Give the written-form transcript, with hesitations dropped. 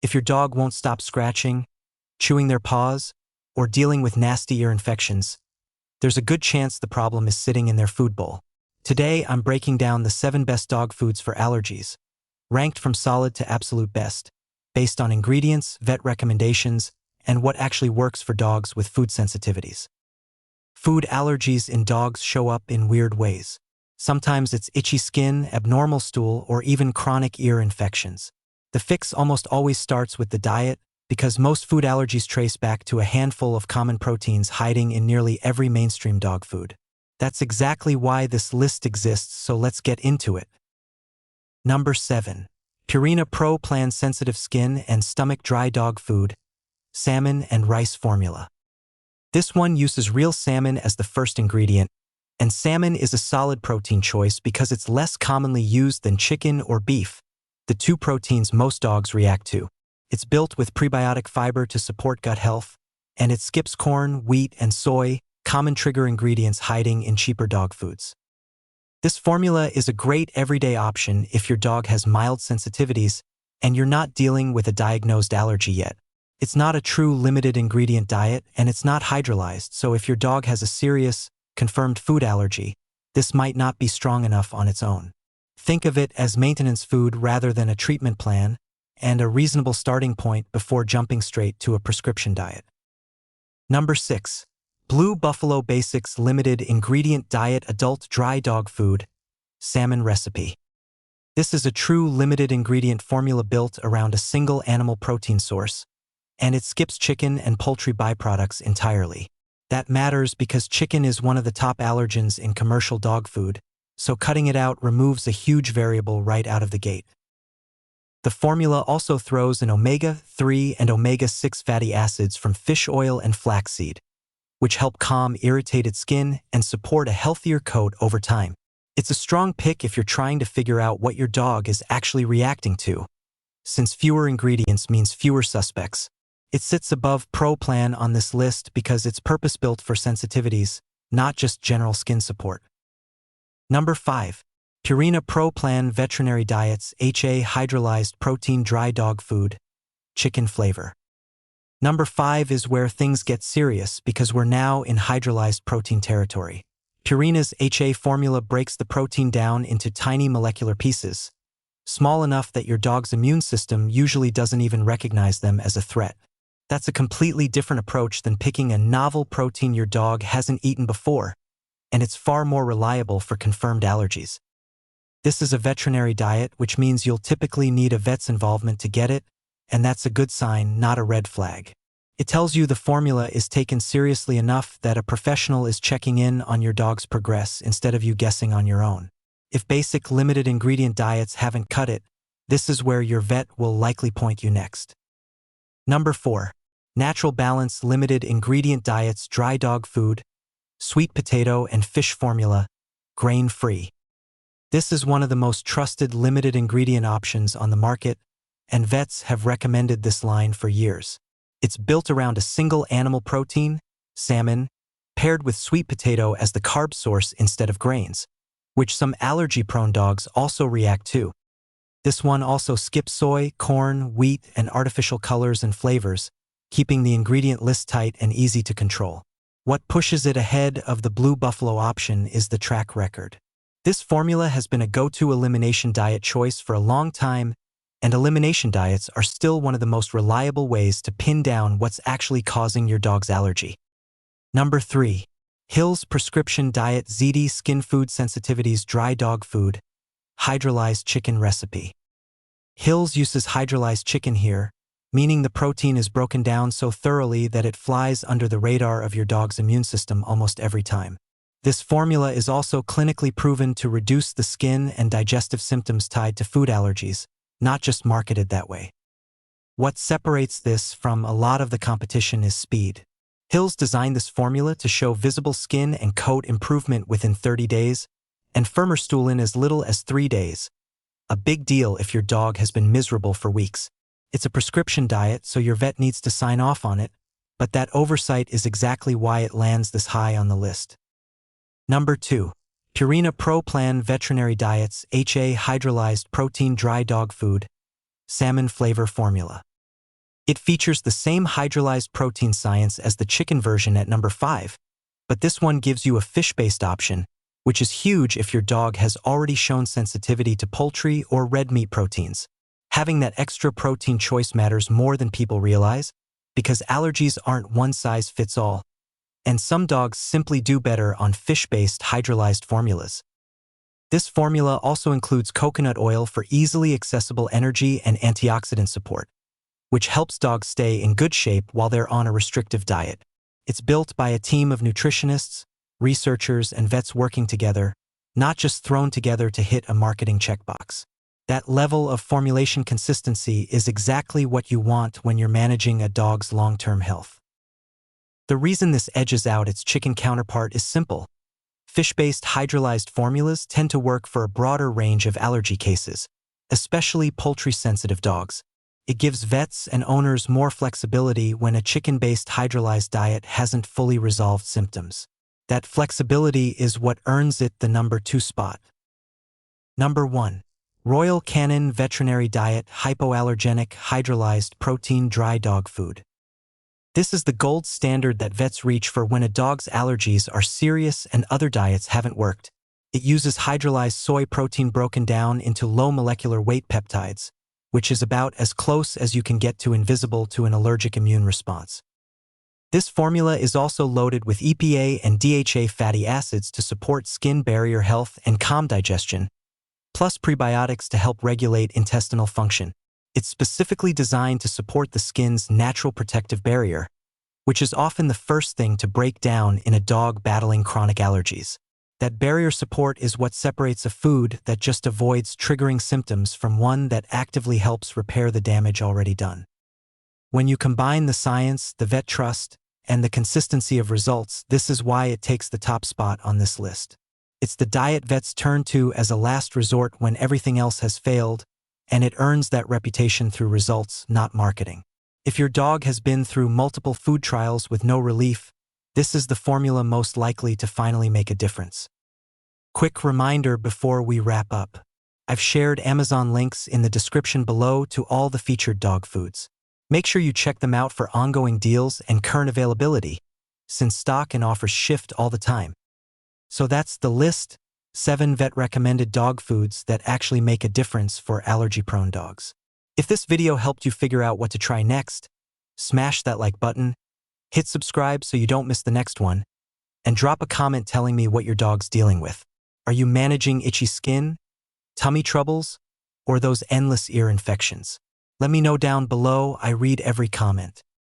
If your dog won't stop scratching, chewing their paws, or dealing with nasty ear infections, there's a good chance the problem is sitting in their food bowl. Today, I'm breaking down the 7 best dog foods for allergies, ranked from solid to absolute best, based on ingredients, vet recommendations, and what actually works for dogs with food sensitivities. Food allergies in dogs show up in weird ways. Sometimes it's itchy skin, abnormal stool, or even chronic ear infections. The fix almost always starts with the diet, because most food allergies trace back to a handful of common proteins hiding in nearly every mainstream dog food. That's exactly why this list exists, so let's get into it. Number 7. Purina Pro Plan Sensitive Skin and Stomach Dry Dog Food, Salmon and Rice Formula. This one uses real salmon as the first ingredient, and salmon is a solid protein choice because it's less commonly used than chicken or beef, the 2 proteins most dogs react to. It's built with prebiotic fiber to support gut health, and it skips corn, wheat, and soy, common trigger ingredients hiding in cheaper dog foods. This formula is a great everyday option if your dog has mild sensitivities and you're not dealing with a diagnosed allergy yet. It's not a true limited ingredient diet, and it's not hydrolyzed, so if your dog has a serious, confirmed food allergy, this might not be strong enough on its own. Think of it as maintenance food rather than a treatment plan, and a reasonable starting point before jumping straight to a prescription diet. Number 6. Blue Buffalo Basics Limited Ingredient Diet Adult Dry Dog Food, Salmon Recipe. This is a true limited ingredient formula built around a single animal protein source, and it skips chicken and poultry byproducts entirely. That matters because chicken is one of the top allergens in commercial dog food, so cutting it out removes a huge variable right out of the gate. The formula also throws in omega-3 and omega-6 fatty acids from fish oil and flaxseed, which help calm irritated skin and support a healthier coat over time. It's a strong pick if you're trying to figure out what your dog is actually reacting to. Since fewer ingredients means fewer suspects, it sits above Pro Plan on this list because it's purpose-built for sensitivities, not just general skin support. Number 5. Purina Pro Plan Veterinary Diets HA Hydrolyzed Protein Dry Dog Food, Chicken Flavor. Number 5 is where things get serious because we're now in hydrolyzed protein territory. Purina's HA formula breaks the protein down into tiny molecular pieces, small enough that your dog's immune system usually doesn't even recognize them as a threat. That's a completely different approach than picking a novel protein your dog hasn't eaten before, and it's far more reliable for confirmed allergies. This is a veterinary diet, which means you'll typically need a vet's involvement to get it, and that's a good sign, not a red flag. It tells you the formula is taken seriously enough that a professional is checking in on your dog's progress instead of you guessing on your own. If basic limited ingredient diets haven't cut it, this is where your vet will likely point you next. Number 4. Natural Balance Limited Ingredient Diets Dry Dog Food, Sweet Potato and Fish Formula, Grain-Free. This is one of the most trusted limited ingredient options on the market, and vets have recommended this line for years. It's built around a single animal protein, salmon, paired with sweet potato as the carb source instead of grains, which some allergy-prone dogs also react to. This one also skips soy, corn, wheat, and artificial colors and flavors, keeping the ingredient list tight and easy to control. What pushes it ahead of the Blue Buffalo option is the track record. This formula has been a go-to elimination diet choice for a long time, and elimination diets are still one of the most reliable ways to pin down what's actually causing your dog's allergy. Number 3. Hill's Prescription Diet ZD Skin Food Sensitivities Dry Dog Food, Hydrolyzed Chicken Recipe. Hill's uses hydrolyzed chicken here, meaning the protein is broken down so thoroughly that it flies under the radar of your dog's immune system almost every time. This formula is also clinically proven to reduce the skin and digestive symptoms tied to food allergies, not just marketed that way. What separates this from a lot of the competition is speed. Hill's designed this formula to show visible skin and coat improvement within 30 days, and firmer stool in as little as 3 days. A big deal if your dog has been miserable for weeks. It's a prescription diet, so your vet needs to sign off on it, but that oversight is exactly why it lands this high on the list. Number 2. Purina Pro Plan Veterinary Diets HA Hydrolyzed Protein Dry Dog Food, Salmon Flavor Formula. It features the same hydrolyzed protein science as the chicken version at number 5, but this one gives you a fish-based option, which is huge if your dog has already shown sensitivity to poultry or red meat proteins. Having that extra protein choice matters more than people realize, because allergies aren't one-size-fits-all, and some dogs simply do better on fish-based hydrolyzed formulas. This formula also includes coconut oil for easily accessible energy and antioxidant support, which helps dogs stay in good shape while they're on a restrictive diet. It's built by a team of nutritionists, researchers, and vets working together, not just thrown together to hit a marketing checkbox. That level of formulation consistency is exactly what you want when you're managing a dog's long-term health. The reason this edges out its chicken counterpart is simple. Fish-based hydrolyzed formulas tend to work for a broader range of allergy cases, especially poultry-sensitive dogs. It gives vets and owners more flexibility when a chicken-based hydrolyzed diet hasn't fully resolved symptoms. That flexibility is what earns it the number 2 spot. Number 1. Royal Canin Veterinary Diet Hypoallergenic Hydrolyzed Protein Dry Dog Food. This is the gold standard that vets reach for when a dog's allergies are serious and other diets haven't worked. It uses hydrolyzed soy protein broken down into low molecular weight peptides, which is about as close as you can get to invisible to an allergic immune response. This formula is also loaded with EPA and DHA fatty acids to support skin barrier health and calm digestion, plus prebiotics to help regulate intestinal function. It's specifically designed to support the skin's natural protective barrier, which is often the first thing to break down in a dog battling chronic allergies. That barrier support is what separates a food that just avoids triggering symptoms from one that actively helps repair the damage already done. When you combine the science, the vet trust, and the consistency of results, this is why it takes the top spot on this list. It's the diet vets turn to as a last resort when everything else has failed, and it earns that reputation through results, not marketing. If your dog has been through multiple food trials with no relief, this is the formula most likely to finally make a difference. Quick reminder before we wrap up. I've shared Amazon links in the description below to all the featured dog foods. Make sure you check them out for ongoing deals and current availability, since stock and offers shift all the time. So that's the list, 7 vet-recommended dog foods that actually make a difference for allergy-prone dogs. If this video helped you figure out what to try next, smash that like button, hit subscribe so you don't miss the next one, and drop a comment telling me what your dog's dealing with. Are you managing itchy skin, tummy troubles, or those endless ear infections? Let me know down below. I read every comment.